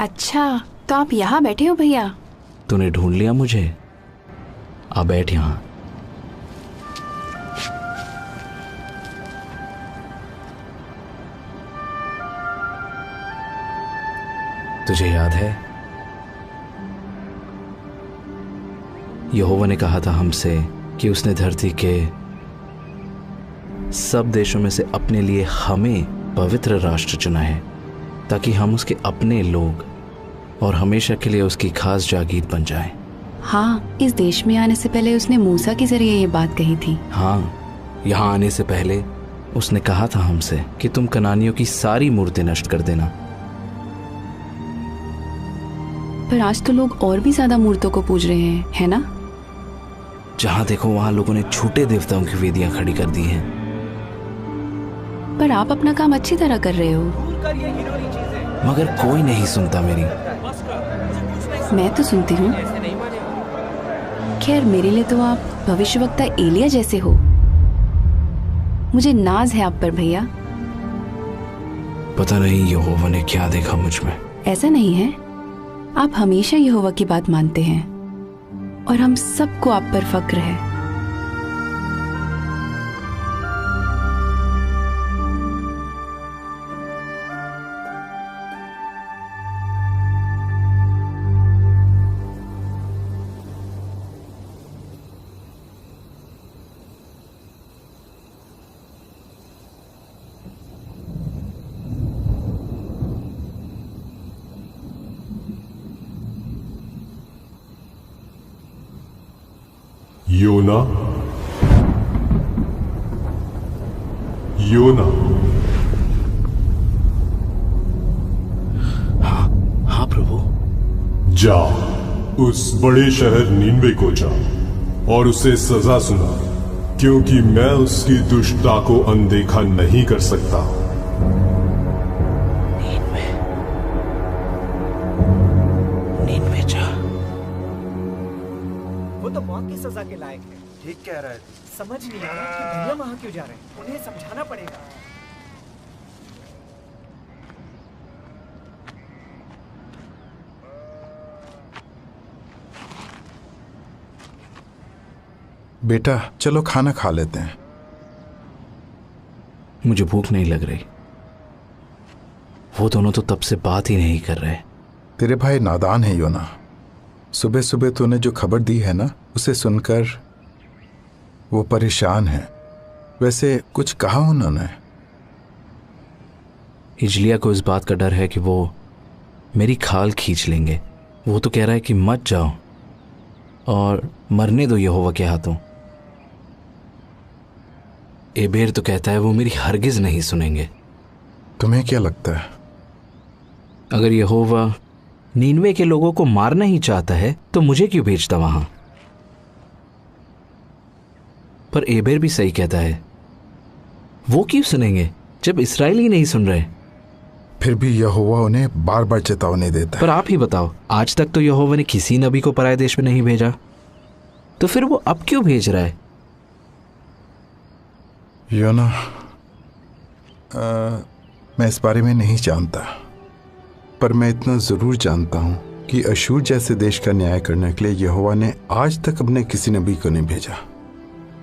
अच्छा, तो आप यहाँ बैठे हो भैया? तूने ढूंढ लिया मुझे। आ बैठ यहाँ। तुझे याद है यहोवा ने कहा था हमसे कि उसने धरती के सब देशों में से अपने लिए हमें पवित्र राष्ट्र चुना है ताकि हम उसके अपने लोग और हमेशा के लिए उसकी खास जागीर बन जाएं। हाँ, इस देश में आने से पहले उसने मूसा के जरिए ये बात कही थी। हाँ, यहाँ आने से पहले उसने कहा था हमसे कि तुम कनानियों की सारी मूर्तें नष्ट कर देना। पर आज तो लोग और भी ज्यादा मूर्तों को पूज रहे हैं, है ना? जहाँ देखो वहाँ लोगों ने झूठे देवताओं की वेदियां खड़ी कर दी हैं। पर आप अपना काम अच्छी तरह कर रहे हो। मगर कोई नहीं सुनता मेरी। मैं तो सुनती हूँ। खैर, मेरे लिए तो आप भविष्यवक्ता एलिया जैसे हो। मुझे नाज है आप पर भैया। पता नहीं यहोवा ने क्या देखा मुझ में। ऐसा नहीं है, आप हमेशा यहोवा की बात मानते हैं और हम सबको आप पर फक्र है। योना, योना। हाँ प्रभु। जा, उस बड़े शहर नीनवे को जा और उसे सजा सुना, क्योंकि मैं उसकी दुष्टता को अनदेखा नहीं कर सकता। नीनवे जा। वो तो मौत की सजा के लायक है। ठीक कह रहे थे। समझ नहीं आ रहा कि भैया वहां क्यों जा रहे हैं। उन्हें समझाना पड़ेगा। बेटा चलो खाना खा लेते हैं। मुझे भूख नहीं लग रही। वो दोनों तो तब से बात ही नहीं कर रहे। तेरे भाई नादान है योना। सुबह सुबह तूने जो खबर दी है ना, उसे सुनकर वो परेशान है। वैसे कुछ कहा उन्होंने? हिजलिया को इस बात का डर है कि वो मेरी खाल खींच लेंगे। वो तो कह रहा है कि मत जाओ और मरने दो यहोवा के हाथों। एबेर तो कहता है वो मेरी हरगिज नहीं सुनेंगे। तुम्हें क्या लगता है? अगर यहोवा नीनवे के लोगों को मारना ही चाहता है तो मुझे क्यों भेजता वहां? पर एबेर भी सही कहता है। वो क्यों सुनेंगे जब इस्राएली नहीं सुन रहे? फिर भी यहोवा उन्हें बार बार चेतावनी देता है। पर आप ही बताओ, आज तक तो यहोवा ने किसी नबी को पराये देश में नहीं भेजा, तो फिर वो अब क्यों भेज रहा है? योना, मैं इस बारे में नहीं जानता, पर मैं इतना जरूर जानता हूं कि अशूर जैसे देश का न्याय करने के लिए यहोवा ने आज तक अपने किसी नबी को नहीं भेजा।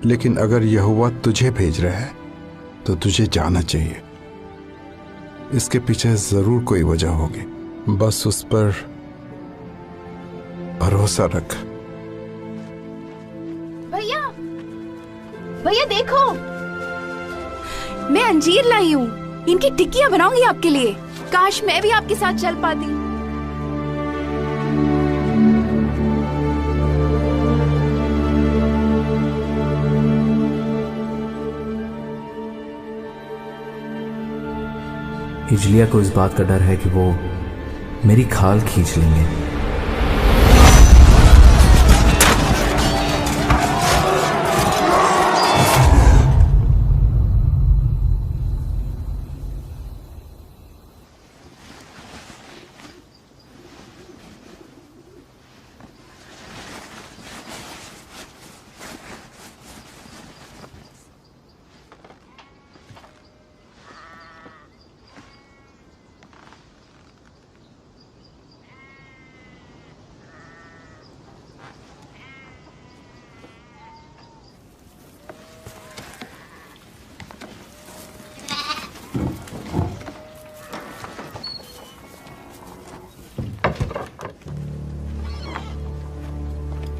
लेकिन अगर यहोवा तुझे भेज रहा है तो तुझे जाना चाहिए। इसके पीछे जरूर कोई वजह होगी, बस उस पर भरोसा रख। भैया, भैया देखो, मैं अंजीर लाई हूँ। इनकी टिक्कियाँ बनाऊंगी आपके लिए। काश मैं भी आपके साथ चल पाती। हिजलिया को इस बात का डर है कि वो मेरी खाल खींच लेंगे।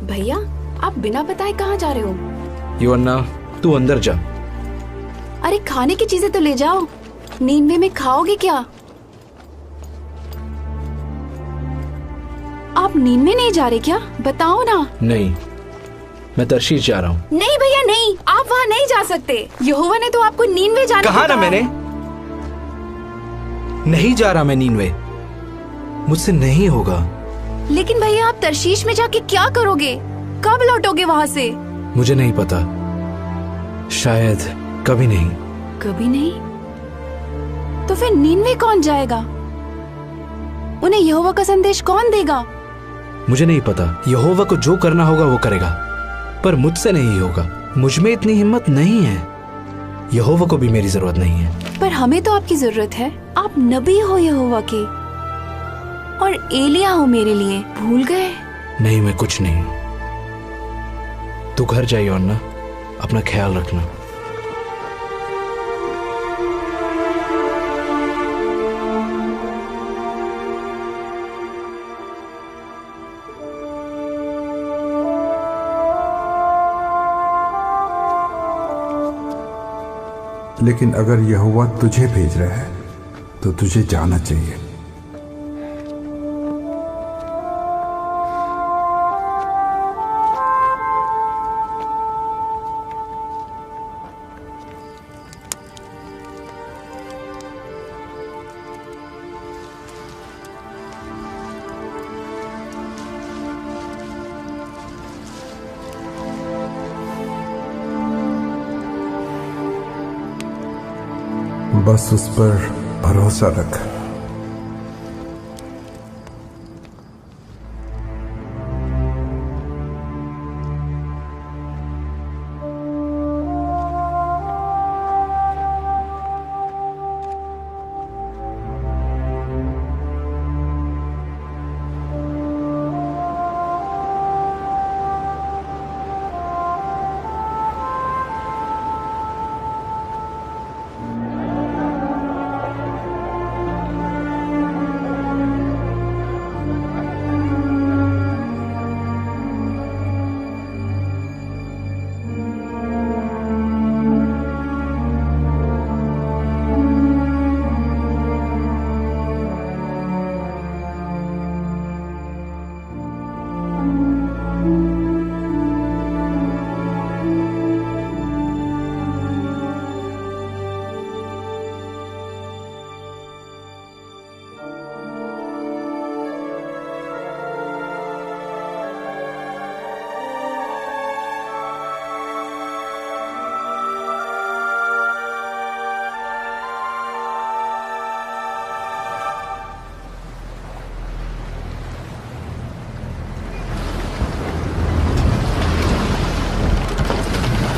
भैया, आप बिना बताए कहाँ जा रहे हो? योअन्ना, तू अंदर जा। अरे खाने की चीजें तो ले जाओ। नींवे में खाओगे क्या? आप नींवे नहीं जा रहे क्या? बताओ ना। नहीं, मैं तर्शीश जा रहा हूँ। नहीं भैया नहीं, आप वहाँ नहीं जा सकते। यहोवा ने तो आपको नींवे जाने कहा को ना कहा। मैंने, नहीं जा रहा मैं नीनवे, मुझसे नहीं होगा। लेकिन भैया आप तर्शीश में जाके क्या करोगे? कब लौटोगे वहाँ से? मुझे नहीं पता, शायद कभी नहीं। कभी नहीं? तो फिर नीनवे कौन जाएगा? उन्हें यहोवा का संदेश कौन देगा? मुझे नहीं पता। यहोवा को जो करना होगा वो करेगा, पर मुझसे नहीं होगा। मुझ में इतनी हिम्मत नहीं है। यहोवा को भी मेरी जरूरत नहीं है। पर हमें तो आपकी जरूरत है। आप नबी हो यहोवा के, और एलिया हो मेरे लिए। भूल गए? नहीं, मैं कुछ नहीं। तू घर जा योअन्ना, अपना ख्याल रखना। लेकिन अगर यहोवा तुझे भेज रहा है तो तुझे जाना चाहिए। बस उस पर भरोसा रख।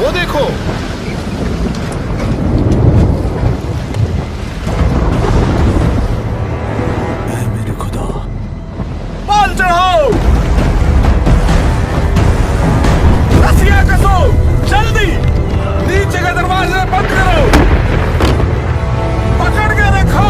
वो देखो, ऐ मेरे खुदा, बाल चढ़ाओ, रस्सियां कसो, जल्दी नीचे के दरवाजे बंद करो, पकड़ के रखो।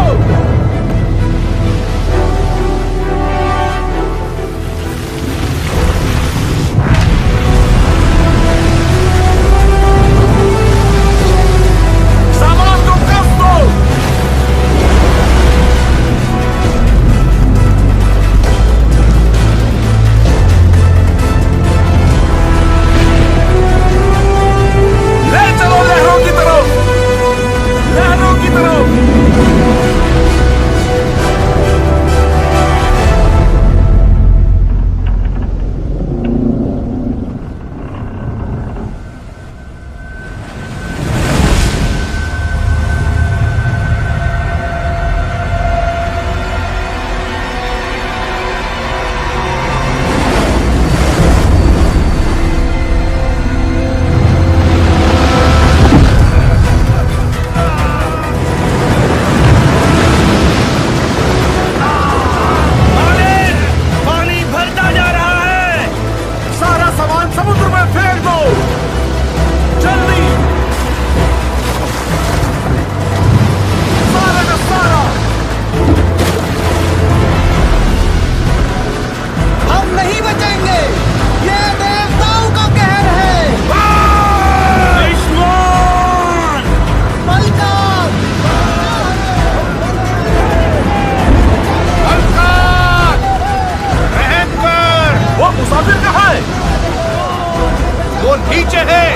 नीचे है,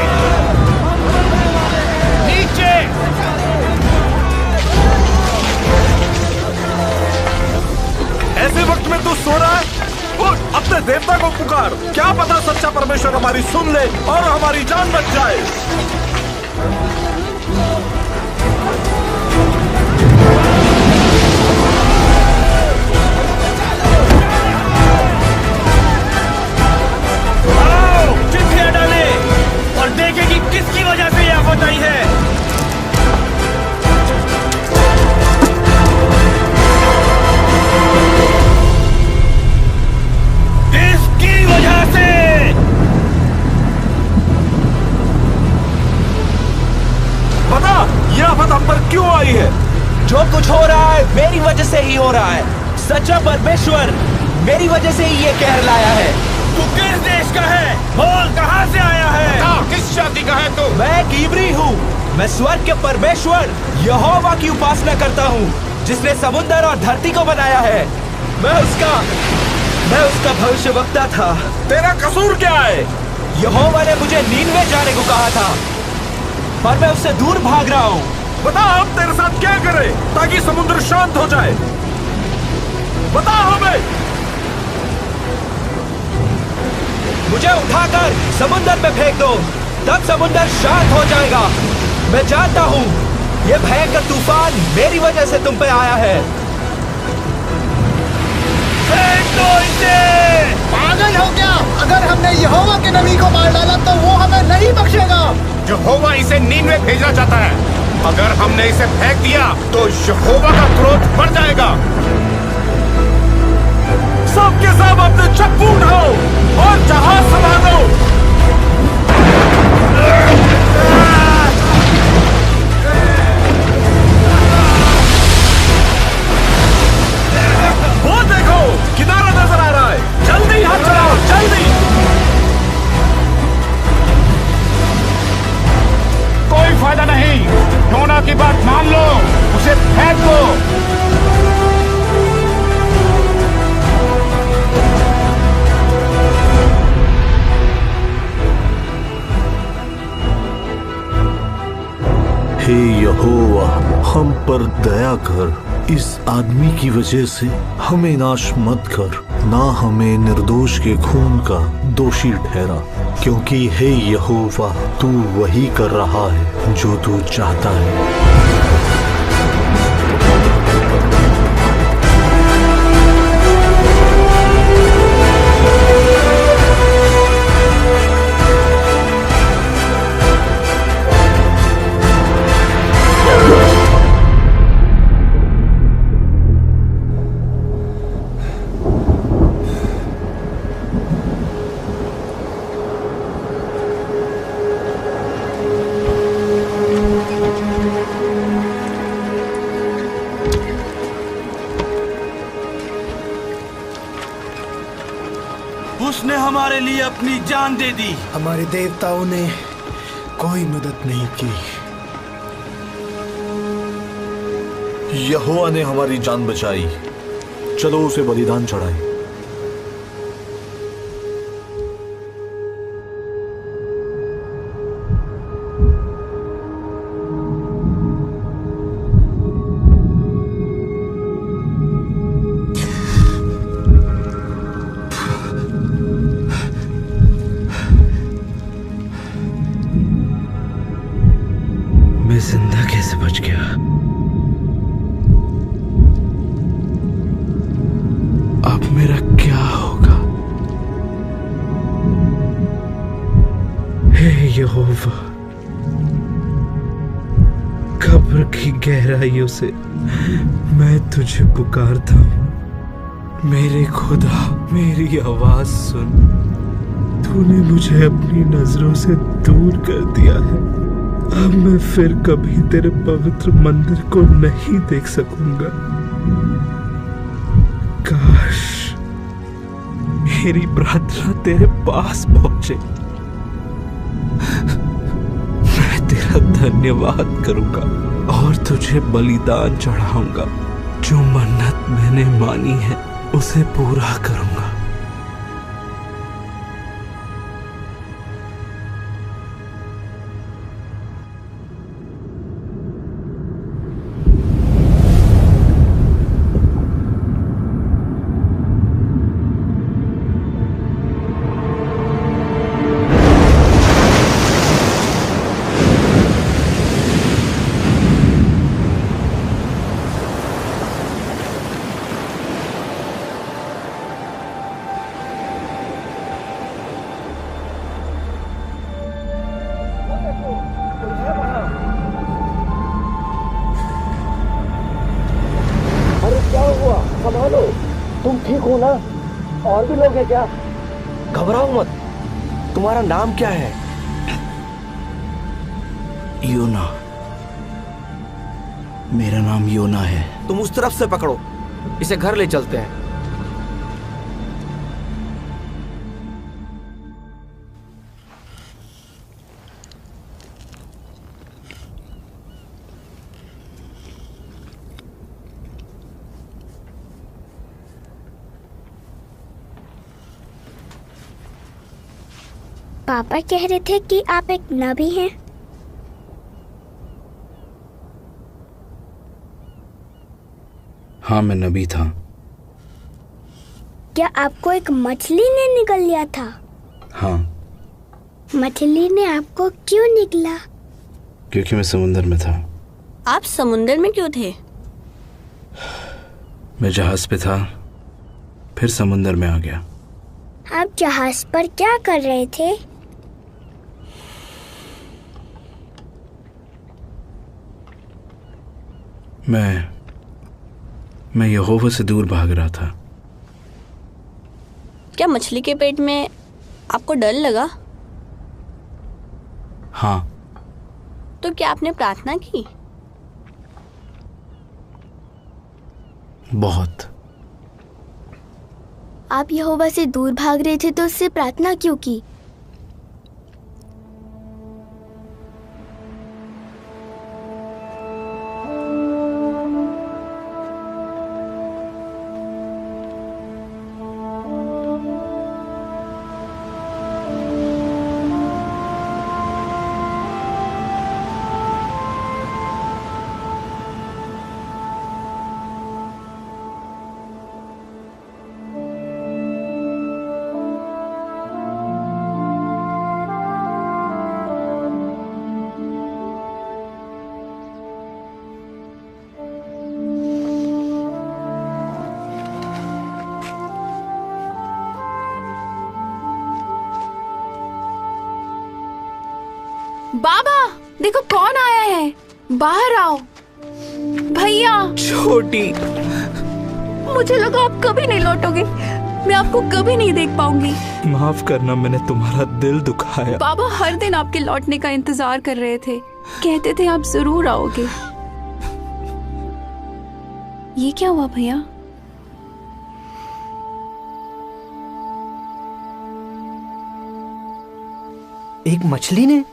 नीचे। ऐसे वक्त में तू सो रहा है? उठ, अपने देवता को पुकार। क्या पता सच्चा परमेश्वर हमारी सुन ले और हमारी जान बच जाए। आओ, चिट्ठियां डाले और देखें कि किसकी वजह से यह आफत आई है। किसकी वजह से? बता, यह आफत हम पर क्यों आई है? जो कुछ हो रहा है मेरी वजह से ही हो रहा है। सच्चा परमेश्वर मेरी वजह से ही ये कहर लाया है। तू किस देश का है? बोल, कहाँ से आया है? किस जाति का है तू? मैं एक इब्री हूँ। मैं स्वर्ग के परमेश्वर यहोवा की उपासना करता हूँ, जिसने समुद्र और धरती को बनाया है। मैं उसका भविष्यवक्ता था। तेरा कसूर क्या है? यहोवा ने मुझे नीनवे जाने को कहा था, पर मैं उससे दूर भाग रहा हूँ। बता, हम तेरे साथ क्या करें ताकि समुद्र शांत हो जाए? बता हमें। मुझे उठाकर समुद्र में फेंक दो, तब समुद्र शांत हो जाएगा। मैं जानता हूँ ये भयंकर तूफान मेरी वजह से तुम पे आया है। फेंक दो इसे। पागल हो क्या? अगर हमने यहोवा के नबी को मार डाला तो वो हमें नहीं बख्शेगा। यहोवा इसे नीनवे भेजना चाहता है। अगर हमने इसे फेंक दिया तो यहोवा का क्रोध बढ़ जाएगा। सब के सब अपने चप्पू उठाओ और जहाज संभालो। वो देखो, किनारा नजर आ रहा है। जल्दी हाथ चलाओ, जल्दी। कोई फायदा नहीं, योना की बात मान लो, उसे फेंक दो। हे यहोवा, हम पर दया कर। इस आदमी की वजह से हमें नाश मत कर, ना हमें निर्दोष के खून का दोषी ठहरा, क्योंकि हे यहोवा, तू वही कर रहा है जो तू चाहता है। उसने हमारे लिए अपनी जान दे दी। हमारे देवताओं ने कोई मदद नहीं की। यहोवा ने हमारी जान बचाई। चलो उसे बलिदान चढ़ाएं। मैं जिंदा कैसे बच गया? अब मेरा क्या होगा? हे यहोवा, कब्र की गहराइयों से मैं तुझे पुकारता हूँ। मेरे खुदा, मेरी आवाज सुन। तूने मुझे अपनी नजरों से दूर कर दिया है। अब मैं फिर कभी तेरे पवित्र मंदिर को नहीं देख सकूंगा। काश मेरी प्रार्थना तेरे पास पहुंचे। मैं तेरा धन्यवाद करूंगा और तुझे बलिदान चढ़ाऊंगा। जो मन्नत मैंने मानी है उसे पूरा करूंगा। देखो ना, और भी लोग हैं क्या? घबराओ मत। तुम्हारा नाम क्या है? योना। मेरा नाम योना है। तुम उस तरफ से पकड़ो, इसे घर ले चलते हैं। पापा कह रहे थे कि आप एक नबी हैं। हाँ, मैं नबी था। क्या आपको एक मछली ने निगल लिया था? हाँ। मछली ने आपको क्यों निगला? क्योंकि मैं समुंदर में था। आप समुंदर में क्यों थे? मैं जहाज पे था, फिर समुंदर में आ गया। आप जहाज पर क्या कर रहे थे? मैं यहोवा से दूर भाग रहा था। क्या मछली के पेट में आपको डर लगा? हाँ। तो क्या आपने प्रार्थना की? बहुत। आप यहोवा से दूर भाग रहे थे तो उससे प्रार्थना क्यों की? बाबा देखो कौन आया है, बाहर आओ। भैया। छोटी। मुझे लगा आप कभी नहीं लौटोगे, मैं आपको कभी नहीं देख पाऊंगी। माफ करना, मैंने तुम्हारा दिल दुखाया। बाबा हर दिन आपके लौटने का इंतजार कर रहे थे, कहते थे आप जरूर आओगे। ये क्या हुआ भैया? एक मछली ने?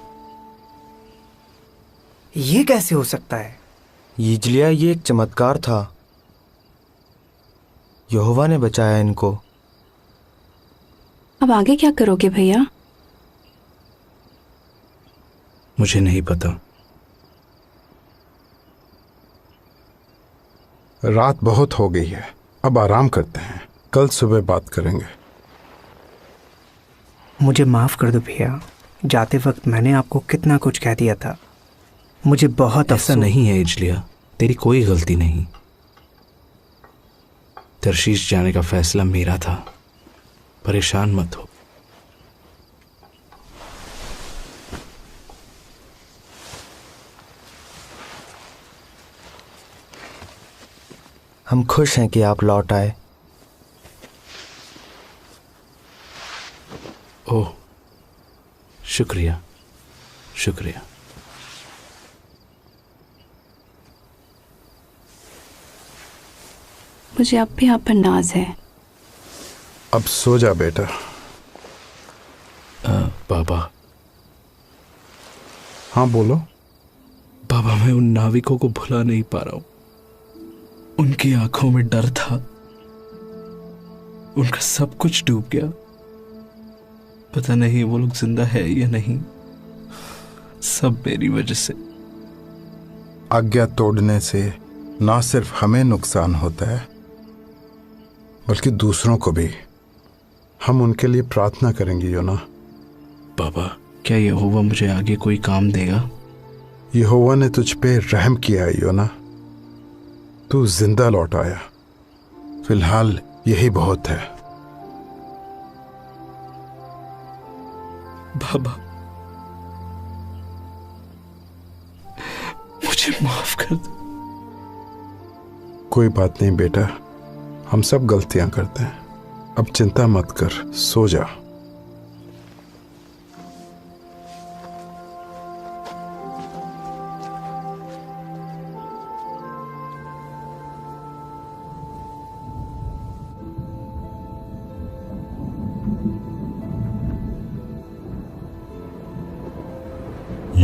ये कैसे हो सकता है? यिजलिया, ये एक चमत्कार था। यहोवा ने बचाया इनको। अब आगे क्या करोगे भैया? मुझे नहीं पता। रात बहुत हो गई है, अब आराम करते हैं, कल सुबह बात करेंगे। मुझे माफ कर दो भैया, जाते वक्त मैंने आपको कितना कुछ कह दिया था। मुझे बहुत ऐसा नहीं है यिजलिया, तेरी कोई गलती नहीं। तरशीश जाने का फैसला मेरा था, परेशान मत हो। हम खुश हैं कि आप लौट आए। ओह, शुक्रिया शुक्रिया। मुझे अब भी आप पर नाज है। अब सो जा बेटा। बाबा। हाँ बोलो। बाबा, मैं उन नाविकों को भुला नहीं पा रहा हूं। उनकी आंखों में डर था, उनका सब कुछ डूब गया। पता नहीं वो लोग जिंदा है या नहीं, सब मेरी वजह से। आज्ञा तोड़ने से ना सिर्फ हमें नुकसान होता है, बल्कि दूसरों को भी। हम उनके लिए प्रार्थना करेंगे योना। बाबा, क्या यहोवा मुझे आगे कोई काम देगा? यहोवा ने तुझ पे रहम किया है योना, तू जिंदा लौट आया। फिलहाल यही बहुत है। बाबा, मुझे माफ कर दो। कोई बात नहीं बेटा, हम सब गलतियां करते हैं। अब चिंता मत कर, सो जा।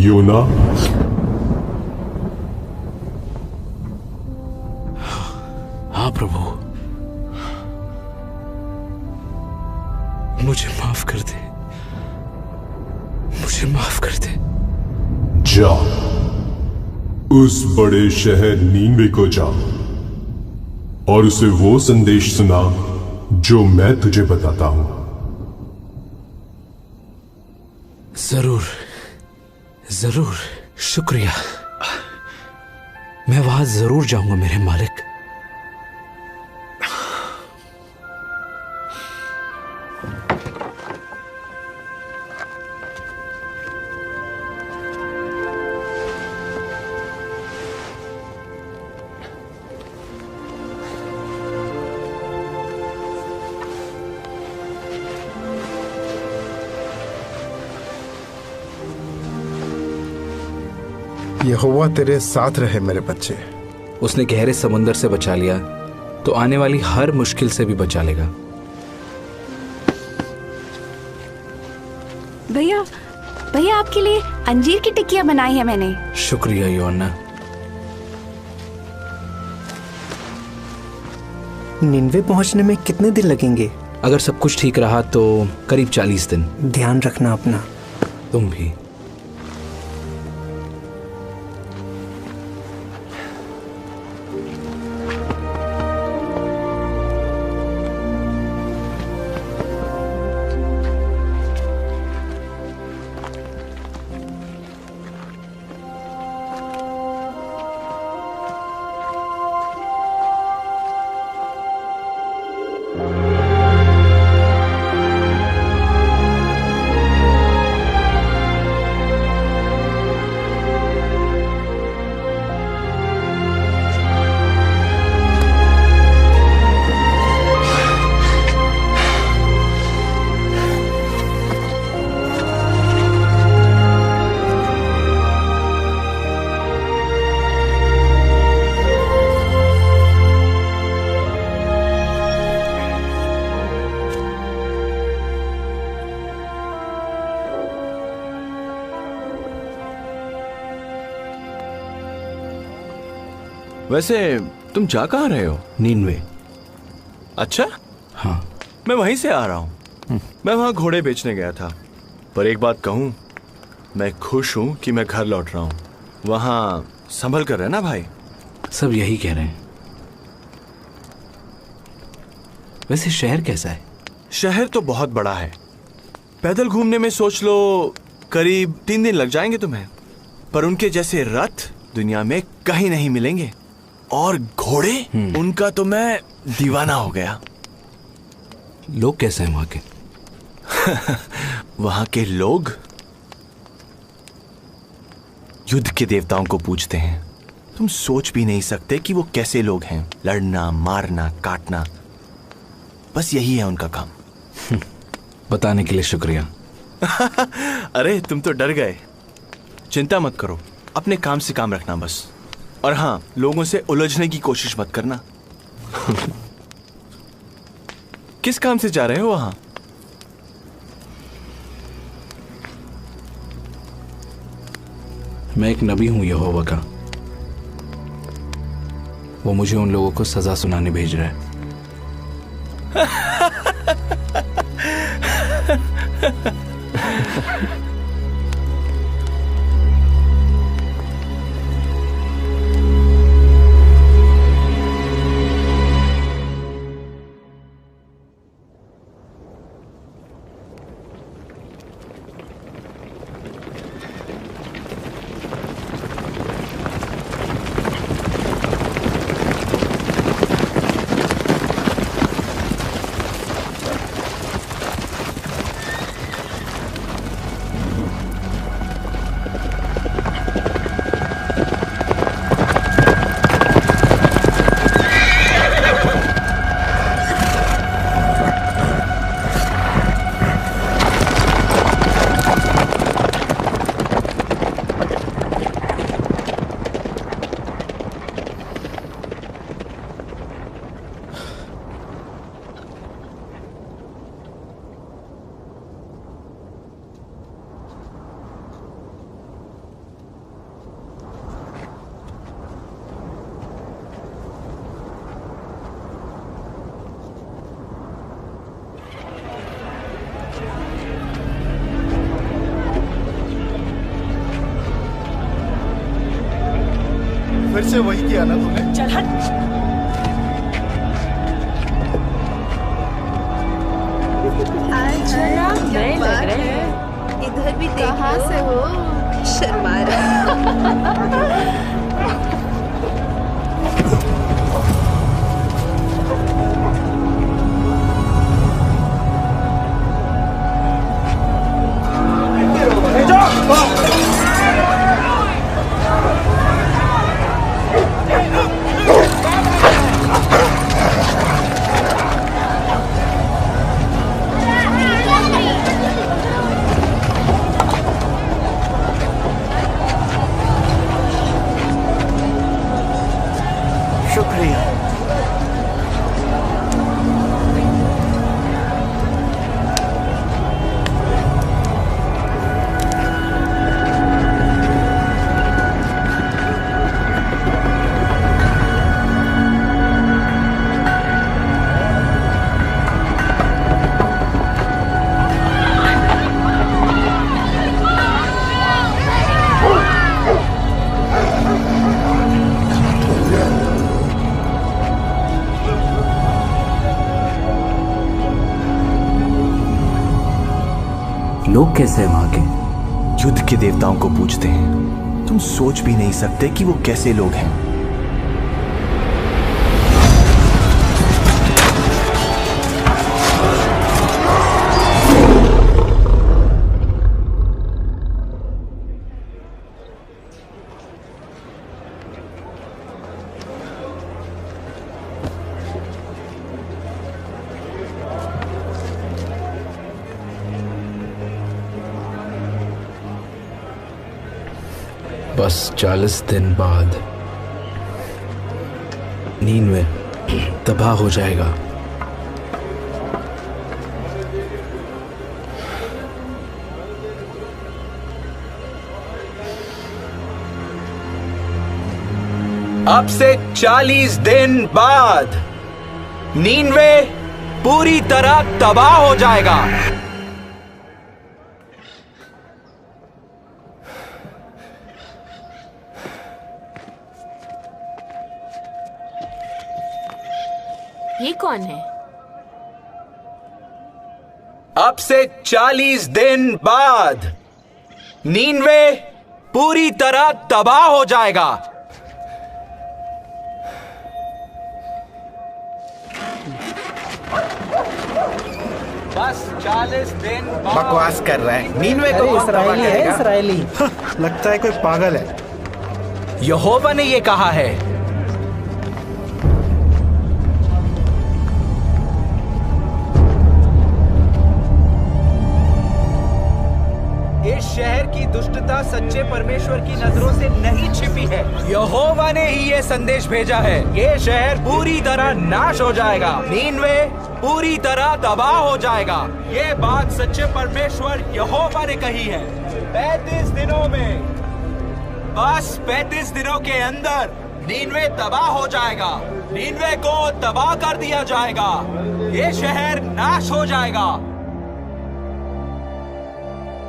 योना, हाँ प्रभु, मुझे माफ कर दे, मुझे माफ कर दे। जा, उस बड़े शहर नीनवे को जा और उसे वो संदेश सुना जो मैं तुझे बताता हूं। जरूर जरूर, शुक्रिया। मैं वहां जरूर जाऊंगा मेरे मालिक। यहोवा तेरे साथ रहे मेरे बच्चे। उसने गहरे समुंदर से बचा लिया तो आने वाली हर मुश्किल से भी बचा लेगा। भैया, भैया आपके लिए अंजीर की टिक्कियां बनाई है मैंने। शुक्रिया योना। निन्वे पहुंचने में कितने दिन लगेंगे? अगर सब कुछ ठीक रहा तो करीब 40 दिन। ध्यान रखना अपना। तुम भी। वैसे तुम जा कहाँ रहे हो? नीनवे। अच्छा, हाँ। मैं वहीं से आ रहा हूँ। मैं वहाँ घोड़े बेचने गया था। पर एक बात कहूँ, मैं खुश हूँ कि मैं घर लौट रहा हूँ। वहाँ संभल कर रहना भाई। सब यही कह रहे हैं। वैसे शहर कैसा है? शहर तो बहुत बड़ा है। पैदल घूमने में सोच लो करीब 3 दिन लग जाएंगे तुम्हें। पर उनके जैसे रथ दुनिया में कहीं नहीं मिलेंगे। और घोड़े, उनका तो मैं दीवाना हो गया। लोग कैसे हैं वहां के? वहां के लोग युद्ध के देवताओं को पूजते हैं। तुम सोच भी नहीं सकते कि वो कैसे लोग हैं। लड़ना, मारना, काटना, बस यही है उनका काम। बताने के लिए शुक्रिया। अरे तुम तो डर गए। चिंता मत करो, अपने काम से काम रखना बस। और हाँ, लोगों से उलझने की कोशिश मत करना। किस काम से जा रहे हो वहां? मैं एक नबी हूं यहोवा का। वो मुझे उन लोगों को सजा सुनाने भेज रहा है। फिर से वही किया ना तूने। चल हट। नए लग रहे हैं। इधर भी कहाँ से हो? शर्मा लोग कैसे हैं वहां के? युद्ध के देवताओं को पूजते हैं। तुम सोच भी नहीं सकते कि वो कैसे लोग हैं। बस 40 दिन बाद नीनवे तबाह हो जाएगा। अब से 40 दिन बाद नीनवे पूरी तरह तबाह हो जाएगा। ये कौन है? अब से 40 दिन बाद नीनवे पूरी तरह तबाह हो जाएगा। बस 40 दिन बाद। बकवास कर रहा है। नीनवे को इसराइली है, इसराइली। लगता है कोई पागल है। यहोवा ने ये कहा है। इस शहर की दुष्टता सच्चे परमेश्वर की नजरों से नहीं छिपी है। यहोवा ने ही ये संदेश भेजा है। ये शहर पूरी तरह नाश हो जाएगा। नीनवे पूरी तरह तबाह हो जाएगा। ये बात सच्चे परमेश्वर यहोवा ने कही है। 35 दिनों में, बस 35 दिनों के अंदर नीनवे तबाह हो जाएगा। नीनवे को तबाह कर दिया जाएगा। ये शहर नाश हो जाएगा।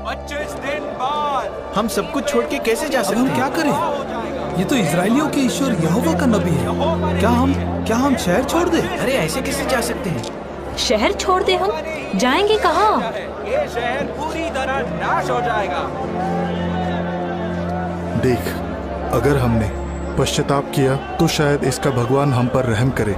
25 दिन बाद हम सब कुछ छोड़ के कैसे जा सकते हैं? हम क्या करें? ये तो इजराइलियों के ईश्वर यहोवा का नबी है। क्या हम शहर छोड़ दें? अरे ऐसे कैसे जा सकते हैं? शहर छोड़ दे? हम जाएंगे कहाँ? ये शहर पूरी तरह नाश हो जाएगा। देख, अगर हमने पश्चाताप किया तो शायद इसका भगवान हम पर रहम करे।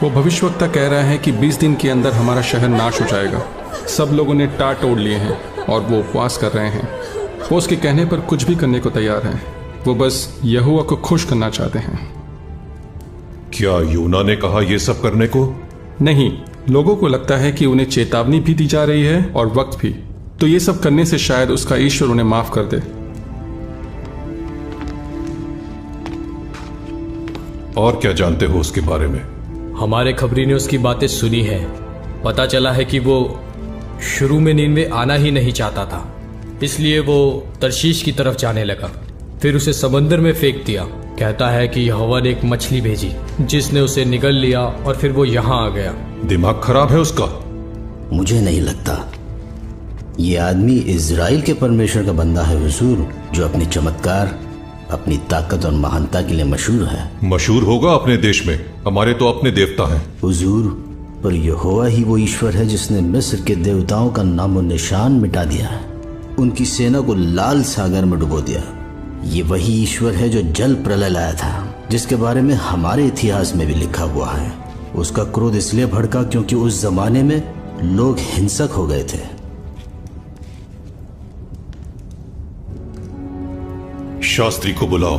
वो भविष्यवक्ता कह रहा है कि 20 दिन के अंदर हमारा शहर नाश हो जाएगा। सब लोगों ने टाट ओढ़ लिए हैं और वो उपवास कर रहे हैं। वो उसके कहने पर कुछ भी करने को तैयार हैं। वो बस यहोवा को खुश करना चाहते हैं। क्या यूना ने कहा यह सब करने को? नहीं, लोगों को लगता है कि उन्हें चेतावनी भी दी जा रही है और वक्त भी। तो ये सब करने से शायद उसका ईश्वर उन्हें माफ कर दे। और क्या जानते हो उसके बारे में? हमारे खबरी ने उसकी बातें सुनी है। पता चला है कि वो शुरू में नीनवे आना ही नहीं चाहता था, इसलिए वो तरशीश की तरफ जाने लगा। फिर उसे समंदर में फेंक दिया। कहता है कि यहोवा ने एक मछली भेजी जिसने उसे निगल लिया और फिर वो यहाँ आ गया। दिमाग खराब है उसका। मुझे नहीं लगता। ये आदमी इजराइल के परमेश्वर का बंदा है हुजूर, जो अपने चमत्कार, अपनी ताकत और महानता के लिए मशहूर है। मशहूर होगा अपने देश में, हमारे तो अपने देवता हैं। हुजूर, पर यहोवा ही वो ईश्वर है जिसने मिस्र के देवताओं का नामो निशान मिटा दिया है, उनकी सेना को लाल सागर में डुबो दिया। ये वही ईश्वर है जो जल प्रलय लाया था, जिसके बारे में हमारे इतिहास में भी लिखा हुआ है। उसका क्रोध इसलिए भड़का क्योंकि उस जमाने में लोग हिंसक हो गए थे। शास्त्री को बुलाओ।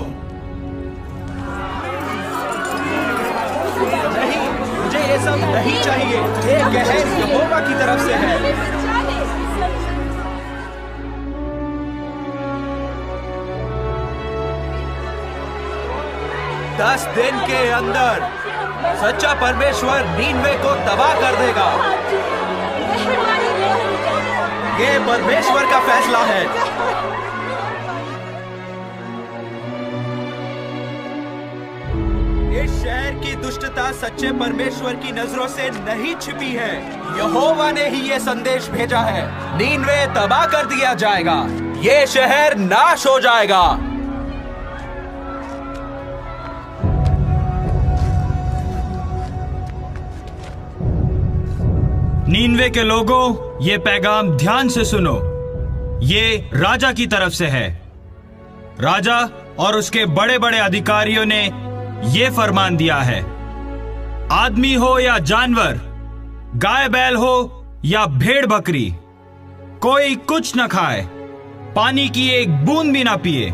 नहीं, मुझे ये सब नहीं चाहिए। ये कहर यहोवा की तरफ से है। 10 दिन के अंदर सच्चा परमेश्वर नीनवे को तबाह कर देगा। ये परमेश्वर का फैसला है। इस शहर की दुष्टता सच्चे परमेश्वर की नजरों से नहीं छिपी है। यहोवा ने ही ये संदेश भेजा है। नीनवे तबाह कर दिया जाएगा। ये शहर नाश हो जाएगा। नीनवे के लोगों, ये पैगाम ध्यान से सुनो। ये राजा की तरफ से है। राजा और उसके बड़े बड़े अधिकारियों ने ये फरमान दिया है, आदमी हो या जानवर, गाय बैल हो या भेड़ बकरी, कोई कुछ न खाए, पानी की एक बूंद भी ना पिए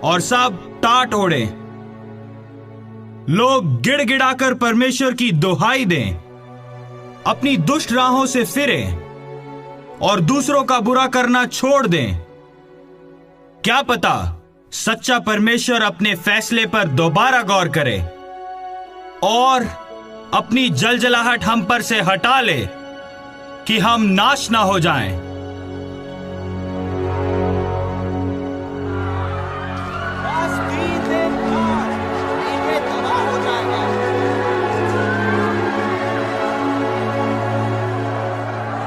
और सब टाट ओढ़े। लोग गिड़गिड़ाकर परमेश्वर की दुहाई दें, अपनी दुष्ट राहों से फिरें और दूसरों का बुरा करना छोड़ दें। क्या पता सच्चा परमेश्वर अपने फैसले पर दोबारा गौर करे और अपनी जलजलाहट हम पर से हटा ले कि हम नाश ना हो जाएं।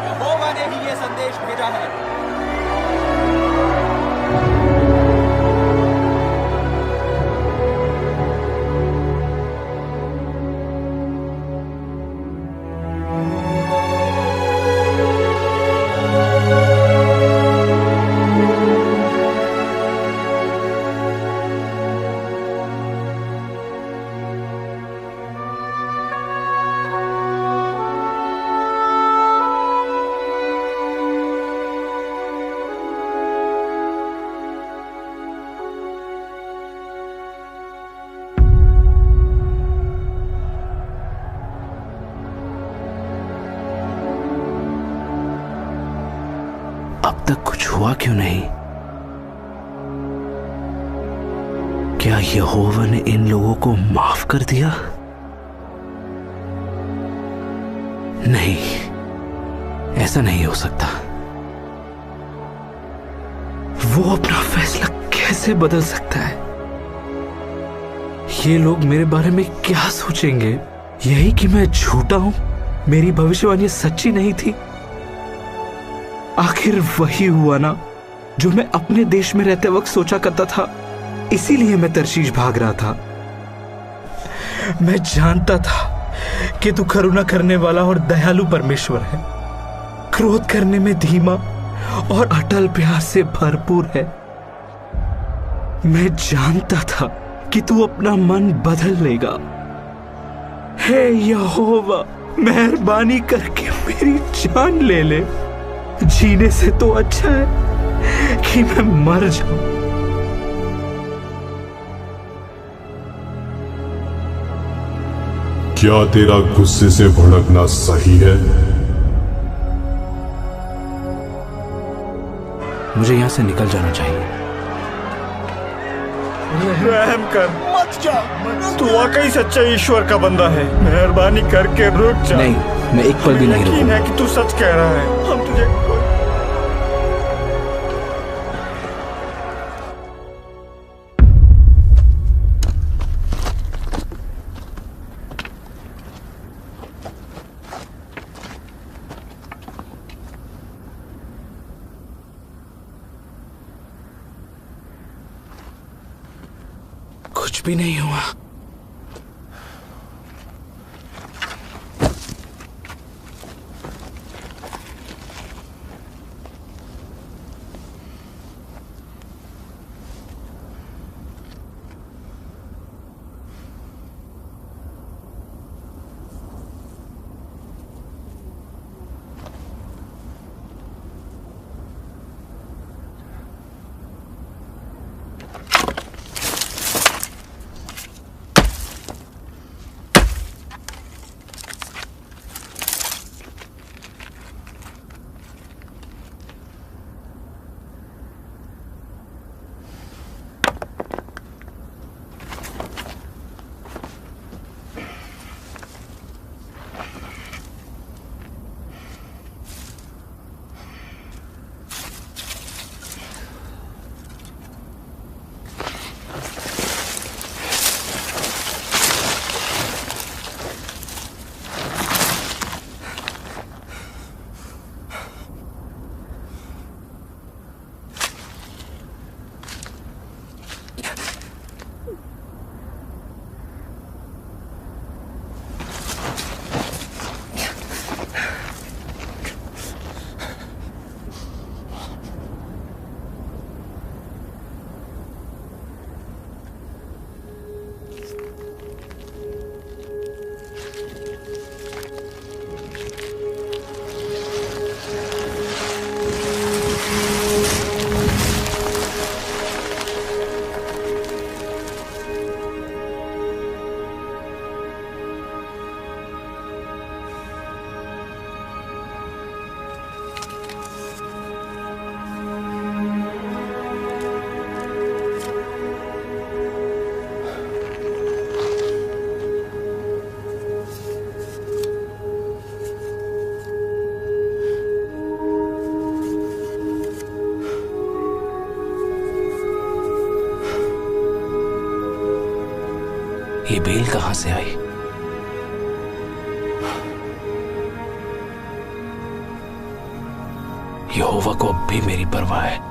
यहोवा ने ही ये संदेश भेजा है। अब तक कुछ हुआ क्यों नहीं? क्या यहोवा ने इन लोगों को माफ कर दिया? नहीं, ऐसा नहीं हो सकता। वो अपना फैसला कैसे बदल सकता है? ये लोग मेरे बारे में क्या सोचेंगे? यही कि मैं झूठा हूं, मेरी भविष्यवाणी सच्ची नहीं थी। आखिर वही हुआ ना जो मैं अपने देश में रहते वक्त सोचा करता था। इसीलिए मैं तर्शीश भाग रहा था। मैं जानता था कि तू करुणा करने वाला और दयालु परमेश्वर है, क्रोध करने में धीमा और अटल प्यार से भरपूर है। मैं जानता था कि तू अपना मन बदल लेगा। हे यहोवा, मेहरबानी करके मेरी जान ले ले। जीने से तो अच्छा है कि मैं मर जाऊं। क्या तेरा गुस्से से भड़कना सही है? मुझे यहां से निकल जाना चाहिए। रहम कर, मत जा। तू वाकई सच्चा ईश्वर का बंदा है। मेहरबानी करके रुक जा। नहीं, मैं एक पल भी नहीं रुकूंगा। यकीन है कि तू सच कह रहा है। हम तुझे भी नहीं हुआ। ये बेल कहां से आई? यहोवा को अब भी मेरी परवाह है।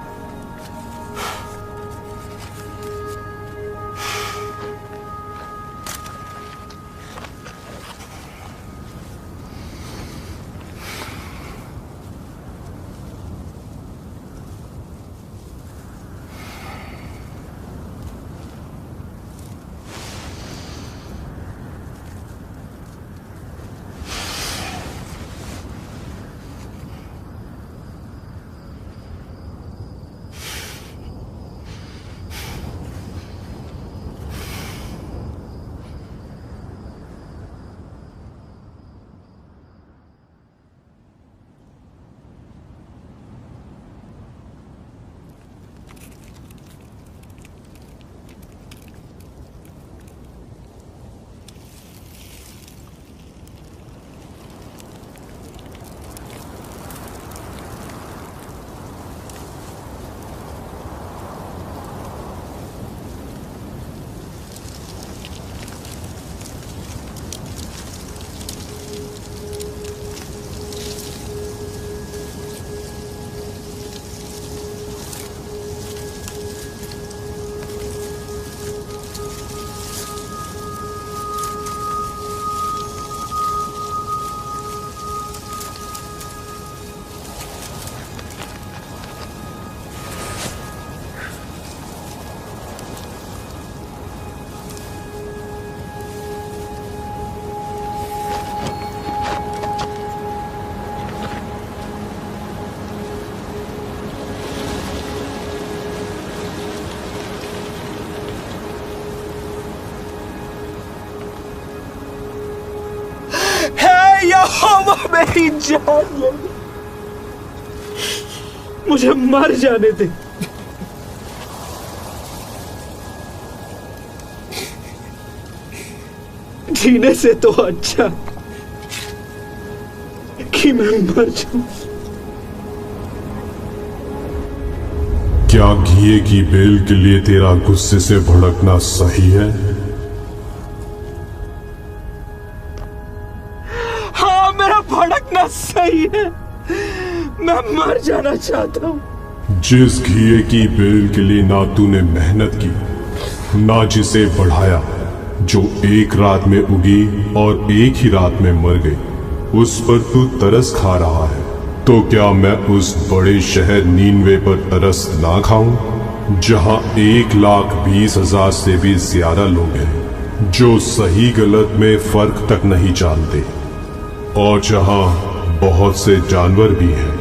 यहोवा मेरी जान ले, मुझे मर जाने दे। जीने से तो अच्छा कि मैं मर जाऊं। क्या घिए की बेल के लिए तेरा गुस्से से भड़कना सही है? हाँ, मेरा भड़कना सही है। मैं मर जाना चाहता हूं। जिस घिए की बेल के लिए ना तूने मेहनत की, ना जिसे बढ़ाया, जो एक रात में उगी और एक ही रात में मर गई, उस पर तू तरस खा रहा है। तो क्या मैं उस बड़े शहर नीनवे पर तरस ना खाऊं, जहां 1,20,000 से भी ज्यादा लोग हैं जो सही गलत में फर्क तक नहीं जानते, और जहां बहुत से जानवर भी हैं।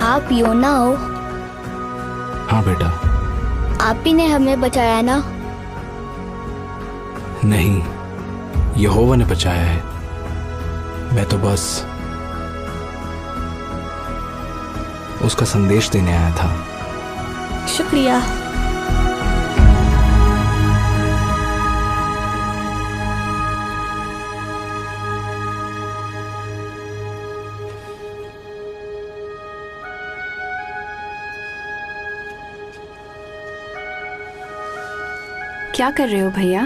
आप योना हो? हाँ बेटा। आप ही ने हमें बचाया ना? नहीं, यहोवा ने बचाया है। मैं तो बस उसका संदेश देने आया था। शुक्रिया। क्या कर रहे हो भैया?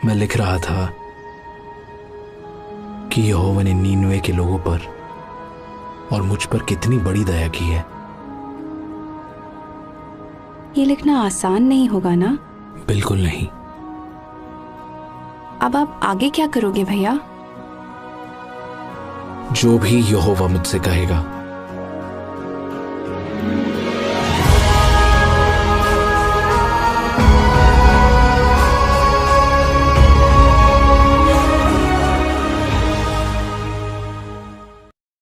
मैं लिख रहा था कि यहोवा ने नीनवे के लोगों पर और मुझ पर कितनी बड़ी दया की है। ये लिखना आसान नहीं होगा ना? बिल्कुल नहीं। अब आप आगे क्या करोगे भैया? जो भी यहोवा मुझसे कहेगा